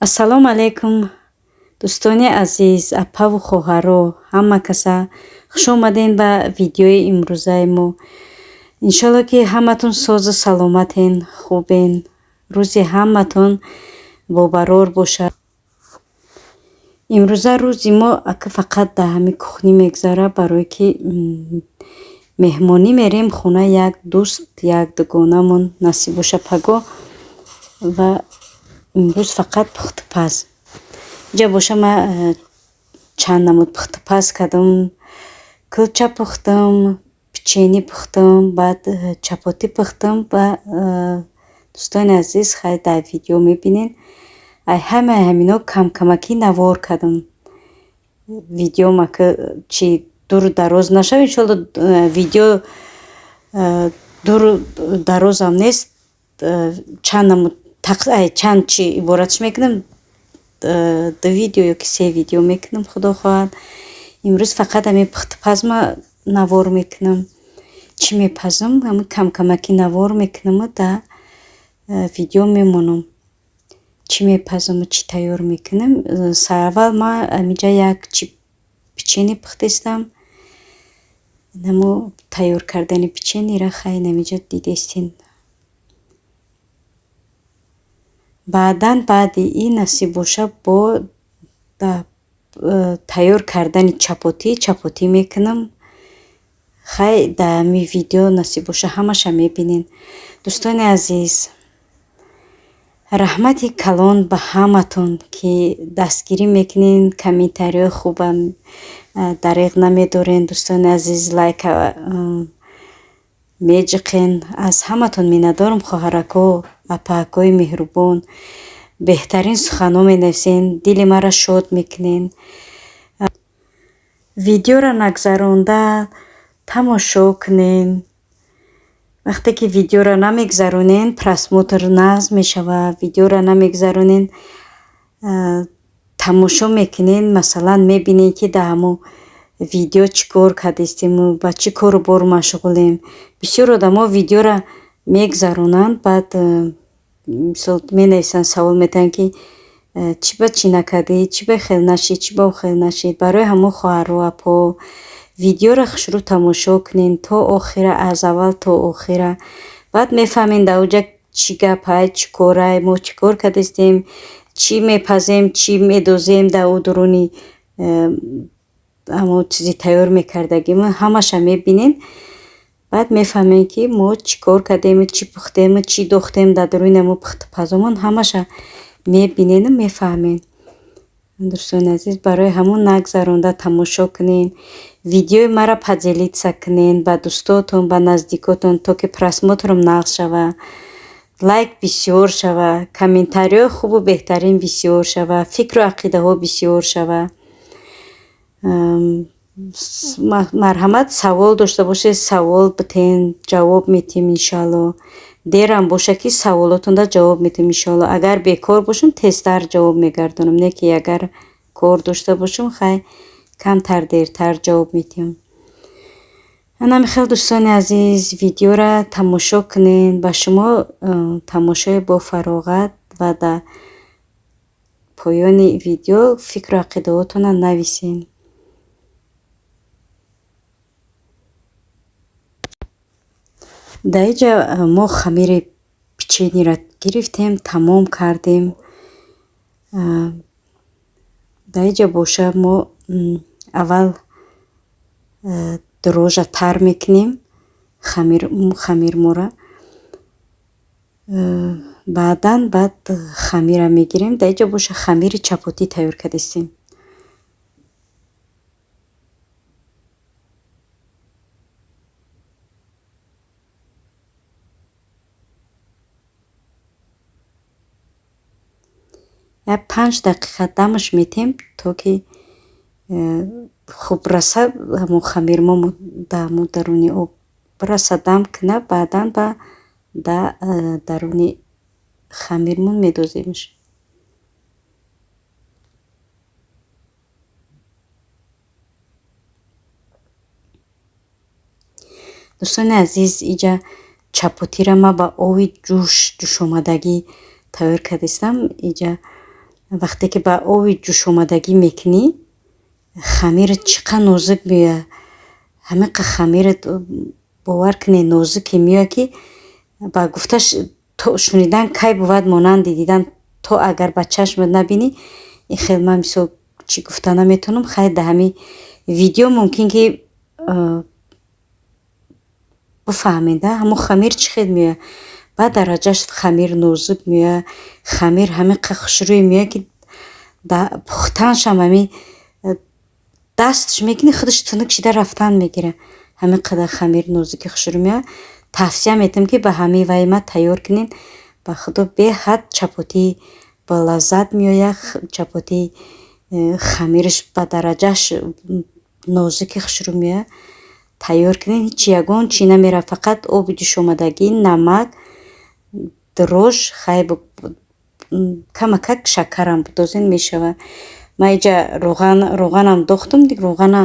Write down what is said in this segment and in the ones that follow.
Ассалому алайкум, дӯстони азиз, апаву хоҳаро, ҳама каса хуш омадем ба видеои имрӯзаи мо. Иншолло ки ҳаматон созу саломатен, хубен. Рӯзи ҳаматон бобарор бошад. Имрӯза рӯзи мо ака фақат дар ҳамин кухнӣ мегзара, барое ки меҳмонӣ мерем хонаи як дӯст, як дугонамон насибоша пагоҳ ва имрӯз фақат пухтупаз. Инҷа боша ман чанд намуд пухтупаз кардам. Кулча пухтам, печени пухтам, баъд чапоти пухтам ва дӯстони азиз хай дар видео мебинен. Ҳамаи ҳамино камакӣ навор кардам. Видеом ака чи дуру дароз нашавад. Иншолло видео дуру дарозам нест. Чанд намуд чанд чи иборатш мекунам, 2 видео ёки 3 видео мекунам худо хоҳад. Имрӯз фақат ҳамин пухтупазма навор мекунам. Чӣ мепазам, ҳамин камакӣ навор мекунаму дар видео мемонам. Чӣ мепазаму чӣ тайёр мекунам. Сараввал ман аминҷа як чи печени пухтестам. Намо тайёр кардани печениро хай наминҷа дидестин. Баъдан баъди ин насиб боша бо тайёр кардани чапотӣ мекунам. Хай дар ҳамин видео насиб боша ҳамаша мебинен. Дӯстони азиз, раҳмати калон ба ҳаматон ки дастгирӣ мекунен, комментариҳои хубам дариғ намедорен. Дӯстони азиз, лайка меджиқен. Аз ҳаматон миннатдорам хоҳарако, апаакҳои меҳрубон. Беҳтарин суханҳо менависен, дили маро шод мекунен. Видеоро нагзаронда тамошо кунен. Вақте ки видеоро намегзаронен, просмотр нағз мешавад. Видеоро намегзаронен, тамошо мекунен, масалан мебинен ки дар ҳамон видео чӣ кор кардестиму, ба чӣ кору-бору машғулем. Бисёр одамо видеоро мегзаронанд, баъд мисол менависанд, савол метавонанд ки чӣ ба чӣ накардӣ, чӣ ба хел нашид, чӣ ба хел нашид. Барои ҳамон хоҳару апо, видеоро хушрӯ тамошо кунен то охира, аз аввал то охира. Баъд мефаҳмем дар оҷа чӣ гапай, чӣ корай, мо чӣ кор кардестем, чӣ мепазем, чӣ медозем дар у дуруни ҳамон чизи тайёр мекардагимон. Ҳамаша мебинен. Баъд мефаҳмем ки мо чӣ кор кардему, чӣ пухтему, чӣ дохтем дар дуруни ҳамон пухтупазамон. Ҳамаша мебинену мефаҳмем. Дӯстони азиз, барои ҳамон нагзаронда тамошо кунен. Видеои маро поделиться кунен ба дӯстотон, ба наздикотон, то ки просмотрам нағз шавад, лайк бисёр шавад, комментариҳои хубу беҳтарин бисёр шавад, фикру ақидаҳо бисёр шавад. Марҳамат, савол дошта бошед, савол битен, ҷавоб медиҳем иншоалло. Дерам боша ки саволотонда ҷавоб медиҳем иншоалло. Агар бекор бошам, тезтар ҷавоб мегардонам. Не ки агар кор дошта бошам, хай камтар дертар ҷавоб медиҳам. Ҳанами хел дӯстони азиз, видеоро тамошо кунен. Ба шумо тамошои бо фароғат ва дар поёни видео фикру ақидаҳоятонро нависен. Дар инҷа мо хамири печениро гирифтем, тамом кардем. Дар инҷа боша мо аввал дрожжа тар мекунем хамирморо. Баъдан баъд хамира мегирем. Дар инҷа боша хамири чапотӣ тайёр кардестем. Як 5 дақиқа дамаш медиҳем, то ки хуб раса ҳамон хамирмо дар даруни об раса дам куна. Баъдан ба дар даруни хамирмон медоземш. дӯстони азиз, инҷа чапотиро ман ба ови ҷӯшомадагӣ тайёр кардестам. Инҷа вақте ки ба оби ҷӯшомадагӣ мекунӣ, хамират чӣ қадр нозук меояд. Ҳамин қадр хамират бовар кунед нозуке меояд, ки ба гуфташ то шунидан кай бувад монанди дидан, то агар ба чашмат набинӣ, ин хел ман мисол чӣ гуфта наметавонам. Хай дар ҳамин видео мумкин ки бифаҳмед ҳамон хамир чӣ хел меояд. ба дараҷаш хамир нозук меояд, хамир ҳамин қадр хушрӯй меояд, ки пухтанашам ҳамин дастш мекунӣ худаш тунук шида рафтан мегирад. ҳамин қадр хамир нозуки хушрӯй меояд. тавсия метавонам ки ба ҳамин вайма тайёр кунед. ба худо беҳад чапоти балаззат меояд. Чапоти хамираш ба дараҷаш нозуки хушрӯй меояд. тайёр кунед, ҳеҷ ягон чӣ намеравад, фақат оби ҷӯшомадагӣ, намак, дрож, хай камакак шакарам бидозед мешавад. ман инҷа роғанам дохтам, дик роғана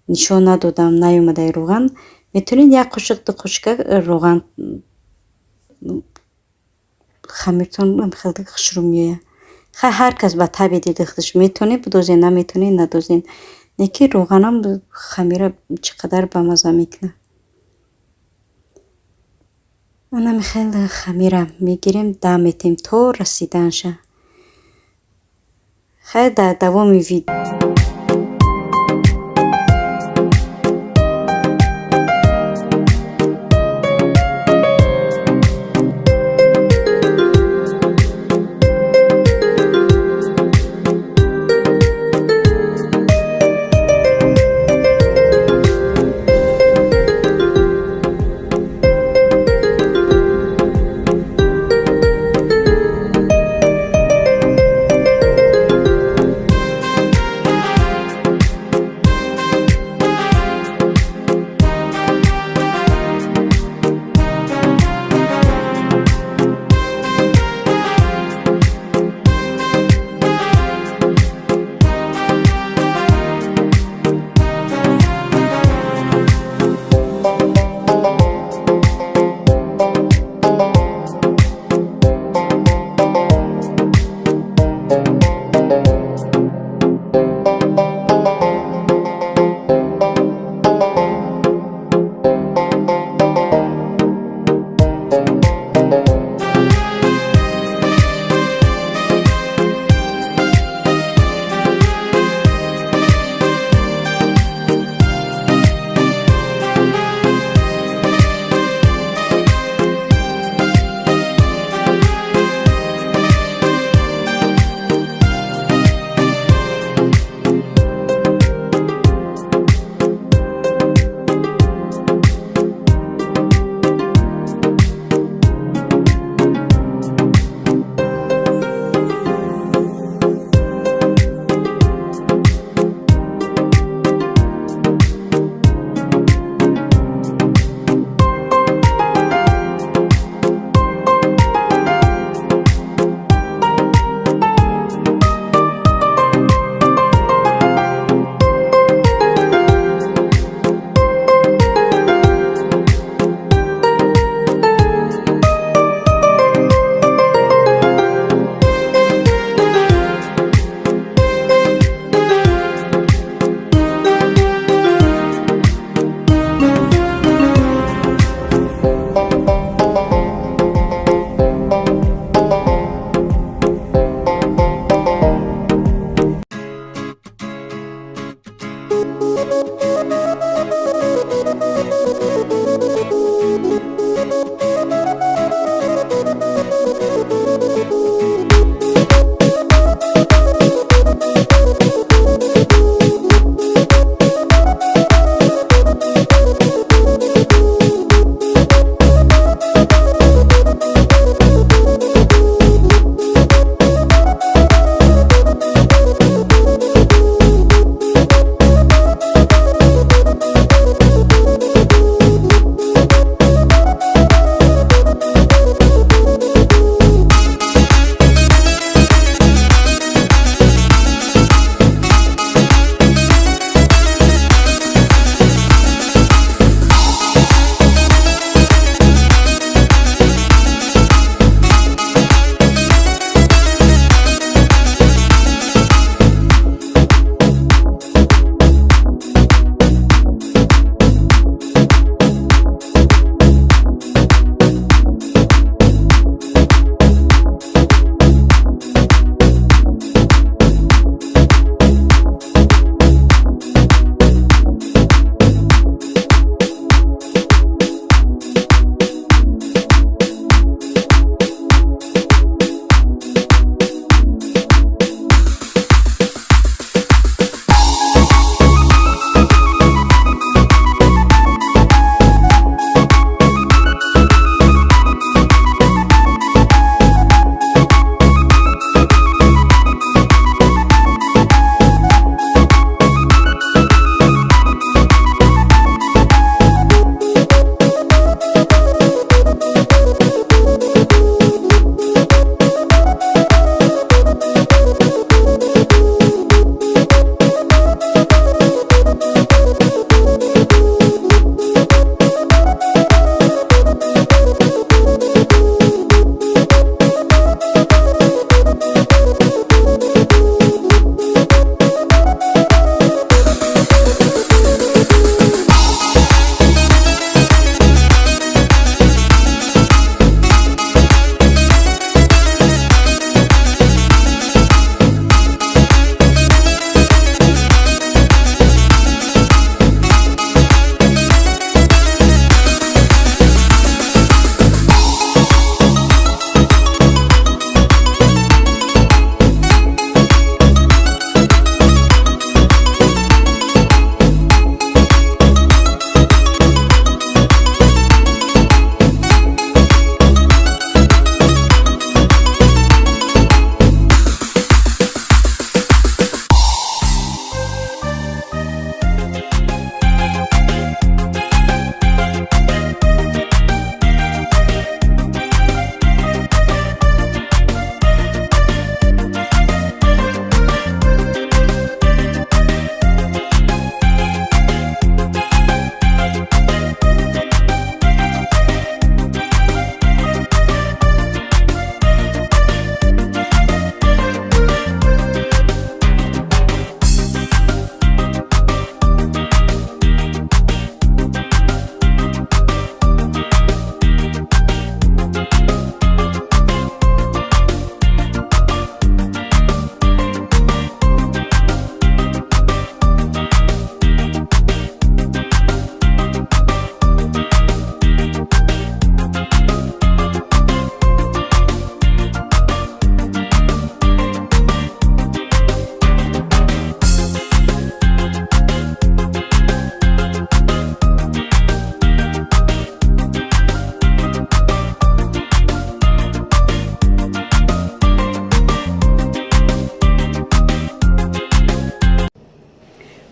нишон надодам, наёмадаи роған. метавонед як қошуқ ду қошука роған, хамиртон хеле хушрӯй меояд. хай ҳар кас ба таби диди худаш метавонед бидозед, наметавонед надозед. неки роғанам хамира чӣ қадар бамаза мекунад. анами хеле хамира мегирем, дам метем то расиданша. хай дар давоми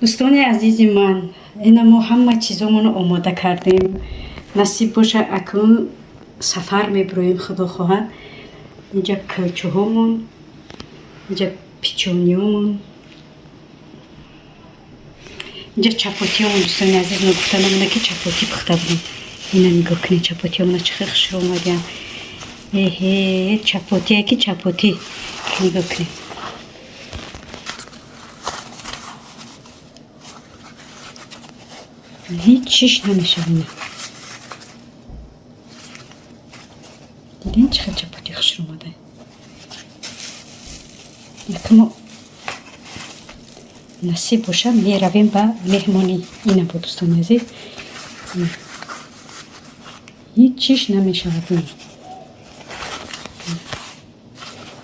دوستان عزیز من، اینا ما همه چیزامون آماده کردیم. نصیب باشه اکنون سفر میبرویم خدا خواهد. اینجا کلچه هامون، اینجا پیچونی هامون، اینجا چپاتی هامون. دوستان عزیز ما گفتن همونه که چپاتی پخته بودیم. اینا نگاه کنید چپاتی همونه چه خشک اومدیم. چپاتی که چپاتی نگاه کنید. هیچ چیش نمیشه اینا. دیدین چقدر چپاتی خشک اومده. یکم نصیب باشه میرویم به مهمانی. اینا با دوستان عزیز هیچ چیش نمیشه اینا.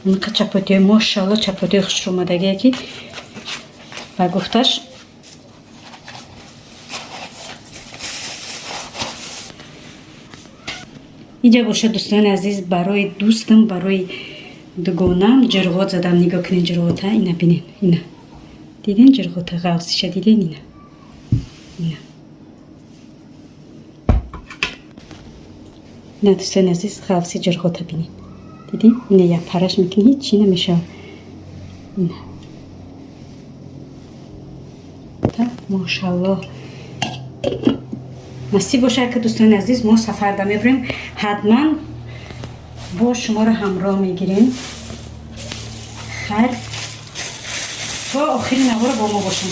این که چپاتی ماشاءالله چپاتی خشک اومدگی که با گفتش اینجا باشه دوستان عزیز برای دوستم برای دوگانم جرغات زدم. نگاه کنین جرغات ها. اینا بینین. اینا دیدین جرغات غوصیشه دیدین. اینا نه دوستان عزیز غوصی جرغات ها بینین. دیدین اینا یک پرش میکنی هیچ چی نمیشه. اینا ماشاءالله نصیب باشه که دوستان عزیز ما سفر دا میبریم. حتما با شما رو همراه میگیریم. خیر تا آخرین نوار با ما باشیم.